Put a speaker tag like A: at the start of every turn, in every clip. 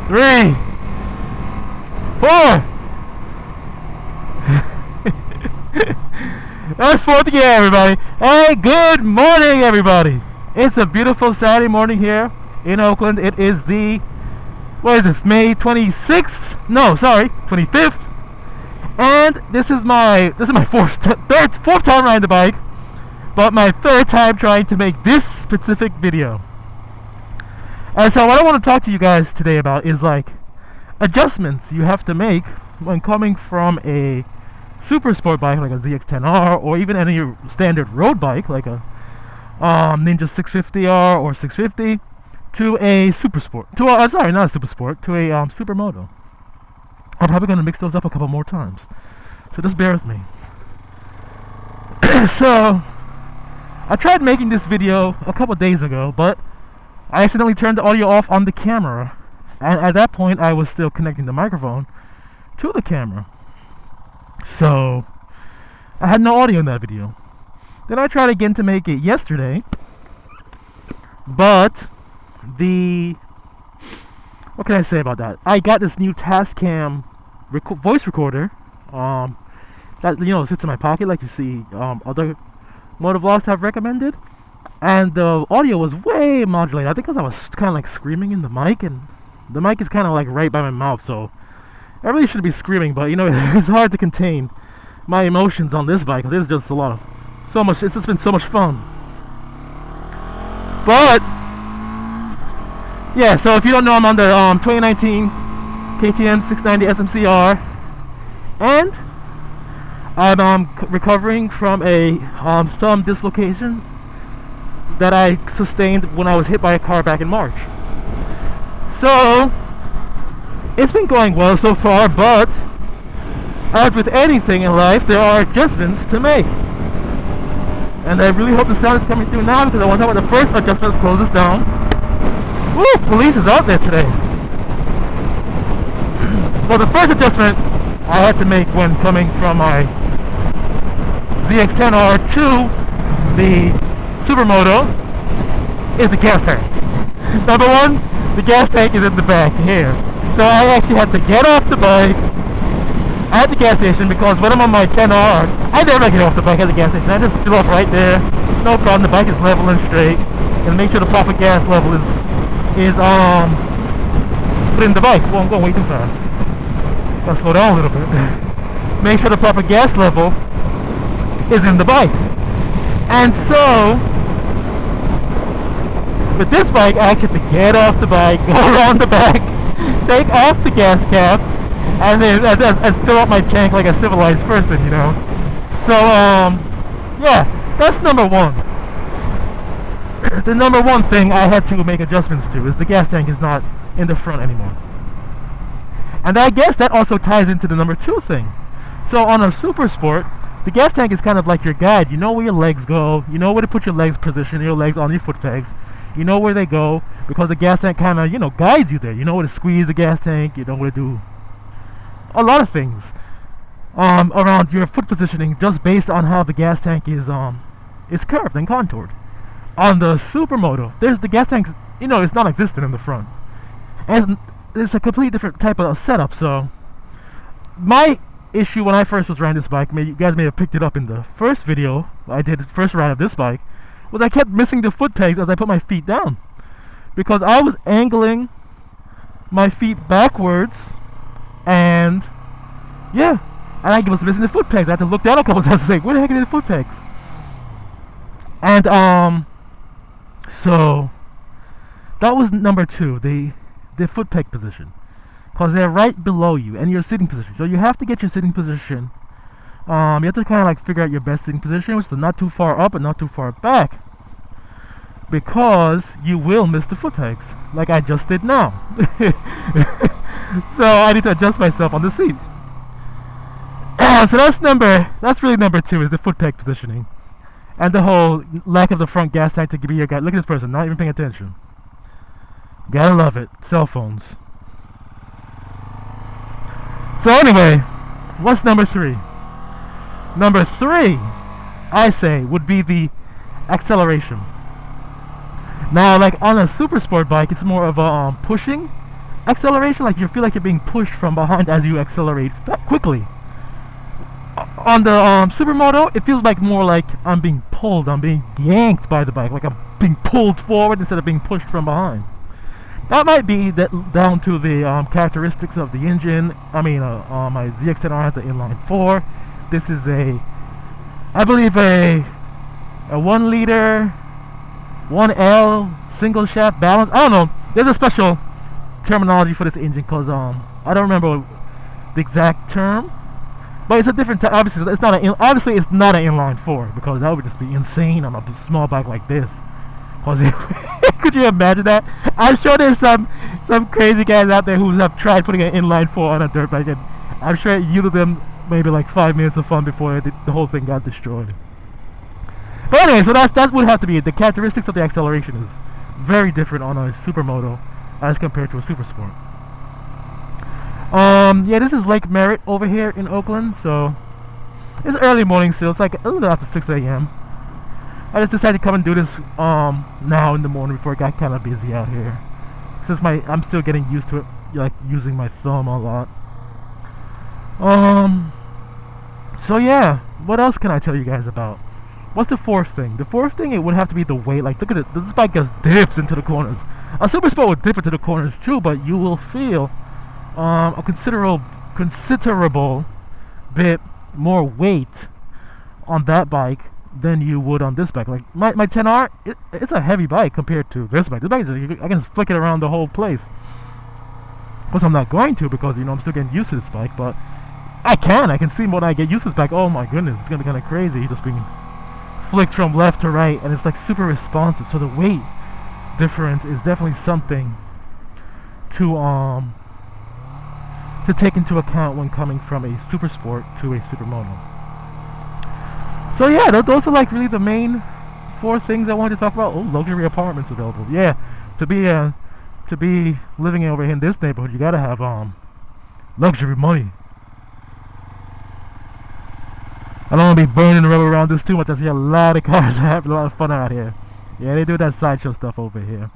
A: 3, 4. That's fourth gear, everybody. Hey, good morning, everybody. It's a beautiful Saturday morning here in Oakland. It is the, what is this, May 26th? No, sorry, 25th. And this is my fourth time riding the bike, but my third time trying to make this specific video. And so what I want to talk to you guys today about is like adjustments you have to make when coming from a super sport bike like a ZX10R or even any standard road bike like a Ninja 650R or 650 to a super sport, to a, sorry, not a super sport, to a Supermoto. I'm probably going to mix those up a couple more times, so just bear with me. So I tried making this video a couple days ago, but I accidentally turned the audio off on the camera, and at that point I was still connecting the microphone to the camera, so I had no audio in that video. Then I tried again to make it yesterday, but what can I say about that? I got this new Tascam voice recorder that, you know, sits in my pocket like you see other motovlogs have recommended, and the audio was way modulated. I think because I was kind of like screaming in the mic, and the mic is kind of like right by my mouth, so I really shouldn't be screaming, but you know, it's hard to contain my emotions on this bike. There's just it's just been so much fun. But yeah, so if you don't know, I'm on the 2019 KTM 690 SMCR, and I'm recovering from a thumb dislocation that I sustained when I was hit by a car back in March. So it's been going well so far, but as with anything in life, there are adjustments to make. And I really hope the sound is coming through now, because I want to talk about the first adjustment. Let's close this down. Woo! Police is out there today. Well, the first adjustment I had to make when coming from my ZX10R to the Supermoto is the gas tank. Number one, the gas tank is in the back here. So I actually had to get off the bike at the gas station, because when I'm on my 10R, I never get off the bike at the gas station. I just fill up right there, no problem. The bike is level and straight, and make sure the proper gas level is put in the bike. Well, I'm going way too fast. Gotta slow down a little bit. Make sure the proper gas level is in the bike. And so with this bike, I actually have to get off the bike, go around the back, take off the gas cap, and then I fill up my tank like a civilized person, you know. So yeah, that's number one. The number one thing I had to make adjustments to is the gas tank is not in the front anymore. And I guess that also ties into the number two thing. So on a super sport, the gas tank is kind of like your guide. You know where your legs go, you know where to put your legs, position your legs on your foot pegs, you know where they go, because the gas tank kind of, you know, guides you there. You know where to squeeze the gas tank, you know where to do a lot of things around your foot positioning, just based on how the gas tank is curved and contoured. On the Supermoto, there's the gas tank, you know, it's non-existent in the front, and it's a completely different type of setup. So my issue when I first was riding this bike, you guys may have picked it up in the first video I did, the first ride of this bike, was I kept missing the foot pegs as I put my feet down, because I was angling my feet backwards, and yeah, and I was missing the foot pegs. I had to look down a couple times and say, where the heck are the foot pegs? And so that was number two, the foot peg position, because they're right below you and your sitting position. So you have to get your sitting position. You have to kind of like figure out your best sitting position, which is not too far up and not too far back, because you will miss the foot pegs, like I just did now. So I need to adjust myself on the seat. So that's really number two, is the foot peg positioning, and the whole lack of the front gas tank to be your guide. Look at this person, not even paying attention. Gotta love it. Cell phones. So anyway, what's number three? Number three, I say, would be the acceleration. Now, like on a super sport bike, it's more of a pushing acceleration, like you feel like you're being pushed from behind as you accelerate quickly. On the Supermoto, it feels like more like I'm being pulled, I'm being yanked by the bike, like I'm being pulled forward instead of being pushed from behind. That might be that down to the characteristics of the engine. I mean, my ZX-10R has an inline 4. This is I believe a 1 liter, 1L single shaft balance. I don't know. There's a special terminology for this engine because I don't remember the exact term, but it's a different. Obviously, it's not an inline 4 because that would just be insane on a small bike like this. Could you imagine that? I'm sure there's some crazy guys out there who have tried putting an inline 4 on a dirt bike, and I'm sure it yielded them maybe like 5 minutes of fun before the whole thing got destroyed. But anyway, so that would have to be it. The characteristics of the acceleration is very different on a Supermoto as compared to a Supersport. Yeah, this is Lake Merritt over here in Oakland, so it's early morning still. It's like a little after 6 a.m. I just decided to come and do this now in the morning before it got kind of busy out here. Since I'm still getting used to it, like using my thumb a lot. So yeah, what else can I tell you guys about? What's the fourth thing? The fourth thing, it would have to be the weight. Like, look at it. This bike just dips into the corners. A Supersport would dip into the corners too, but you will feel a considerable bit more weight on that bike than you would on this bike. Like my 10R, it's a heavy bike compared to this bike. This bike, I can flick it around the whole place. Of course, I'm not going to because I'm still getting used to this bike, but I can see when I get used to this bike. Oh my goodness, it's gonna be kind of crazy just being flicked from left to right, and it's like super responsive. So the weight difference is definitely something to take into account when coming from a Supersport to a Supermoto. So yeah, those are like really the main 4 things I wanted to talk about. Oh, luxury apartments available. Yeah, to be living over here in this neighborhood, you gotta have luxury money. I don't want to be burning the rubber around this too much. I see a lot of cars having a lot of fun out here. Yeah, they do that sideshow stuff over here.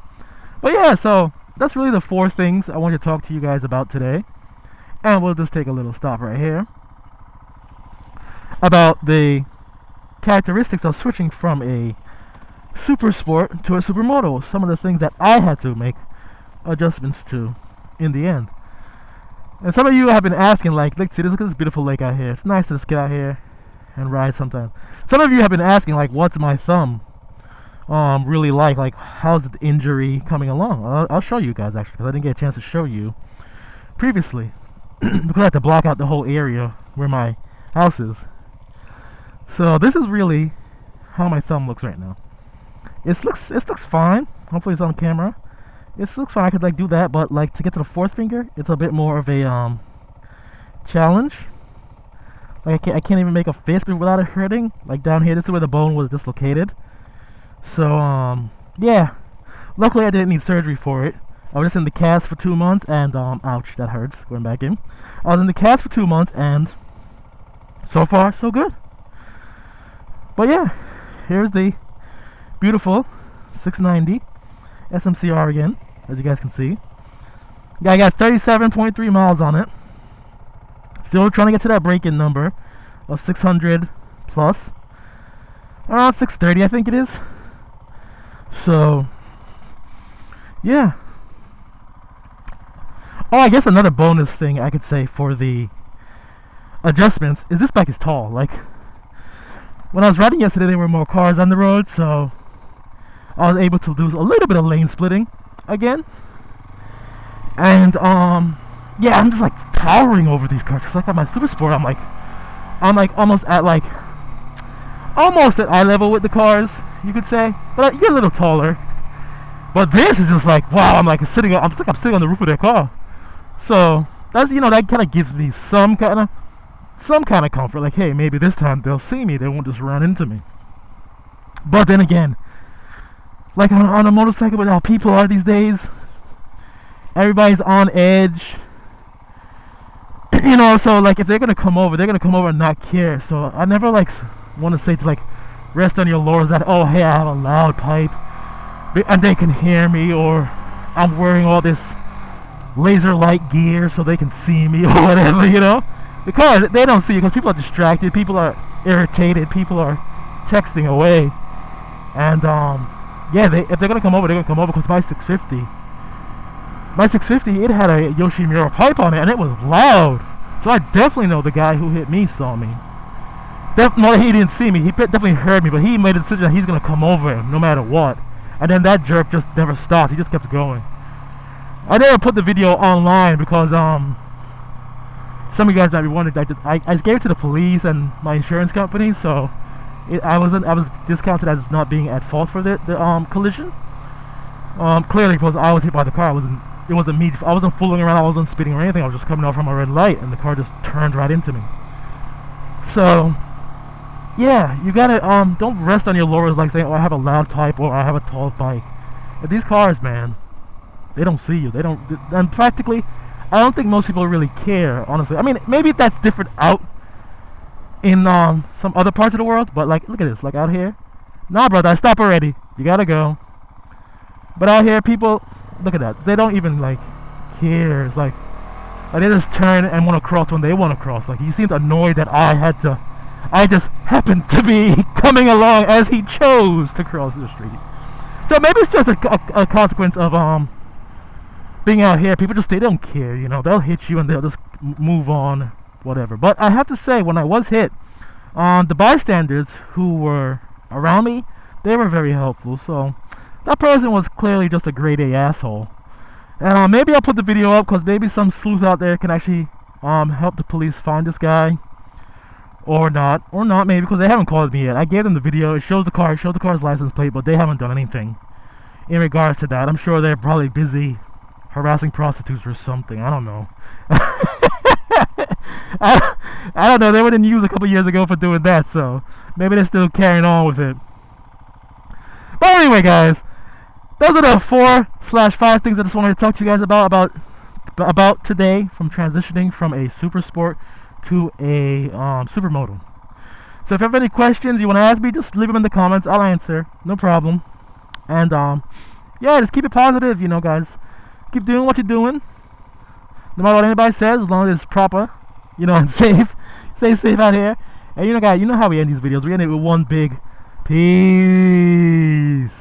A: But yeah, so that's really the 4 things I want to talk to you guys about today. And we'll just take a little stop right here about the characteristics of switching from a Supersport to a Supermoto. Some of the things that I had to make adjustments to in the end. And some of you have been asking, like, look at this beautiful lake out here. It's nice to just get out here and ride sometimes. Some of you have been asking, like, what's my thumb really like how's the injury coming along? I'll show you guys actually, because I didn't get a chance to show you previously because I had to block out the whole area where my house is. So this is really how my thumb looks right now. It looks fine. Hopefully it's on camera. It looks fine. I could like do that, but like to get to the 4th finger, it's a bit more of a challenge. Like I can't even make a fist without it hurting. Like down here, this is where the bone was dislocated. So yeah. Luckily I didn't need surgery for it. I was just in the cast for 2 months, and ouch, that hurts going back in. I was in the cast for 2 months, and so far so good. But yeah, here's the beautiful 690 SMCR again, as you guys can see. I got 37.3 miles on it. Still trying to get to that break-in number of 600 plus. Around 630, I think it is. So, yeah. Oh, I guess another bonus thing I could say for the adjustments is this bike is tall. Like, when I was riding yesterday, there were more cars on the road, so I was able to do a little bit of lane splitting again. And yeah, I'm just like towering over these cars. Just like on my Supersport, I'm like almost at eye level with the cars, you could say. But you're a little taller. But this is just like, wow, I'm sitting on the roof of their car. So that's, that kind of gives me some kind of comfort. Like, hey, maybe this time they'll see me. They won't just run into me. But then again, like on a motorcycle, with how people are these days, everybody's on edge. So like if they're gonna come over and not care. So I never like want to say to like rest on your laurels that, oh hey, I have a loud pipe and they can hear me, or I'm wearing all this laser light gear so they can see me or whatever, you know, because they don't see you because people are distracted, people are irritated, people are texting away, and yeah, if they're gonna come over, they're gonna come over because my 650, it had a Yoshimura pipe on it, and it was loud. So I definitely know the guy who hit me saw me. No, he didn't see me. He definitely heard me, but he made a decision that he's gonna come over no matter what. And then that jerk just never stopped. He just kept going. I never put the video online because some of you guys might be wondering. I gave it to the police and my insurance company, so I was discounted as not being at fault for the collision. Clearly, because I was hit by the car. It wasn't me. I wasn't fooling around. I wasn't speeding or anything. I was just coming off from a red light, and the car just turned right into me. So, yeah, you gotta don't rest on your laurels like saying, "Oh, I have a loud pipe" or "I have a tall bike." But these cars, man, they don't see you. They don't. And practically, I don't think most people really care. Honestly, I mean, maybe that's different out in some other parts of the world. But like, look at this. Like out here, nah, brother, stop already. You gotta go. But out here, people, look at that. They don't even like care. It's like they just turn and want to cross when they want to cross. Like he seemed annoyed that I just happened to be coming along as he chose to cross the street. So maybe it's just a consequence of being out here. People they don't care, you know. They'll hit you and they'll just move on, whatever. But I have to say, when I was hit, the bystanders who were around me, they were very helpful. So that person was clearly just a grade A asshole. And maybe I'll put the video up because maybe some sleuth out there can actually help the police find this guy. Or not maybe, because they haven't called me yet. I gave them the video. It shows the car's license plate, but they haven't done anything in regards to that. I'm sure they're probably busy harassing prostitutes or something. I don't know. I don't know. They were in the news a couple years ago for doing that, so maybe they're still carrying on with it. But anyway, guys, those are the 4/5 things I just wanted to talk to you guys about today, from transitioning from a super sport to a supermoto. So if you have any questions you want to ask me, just leave them in the comments. I'll answer, no problem. And yeah, just keep it positive, you know, guys. Keep doing what you're doing, no matter what anybody says, as long as it's proper, you know, and safe. Stay safe out here. And you know, guys, you know how we end these videos. We end it with one big peace.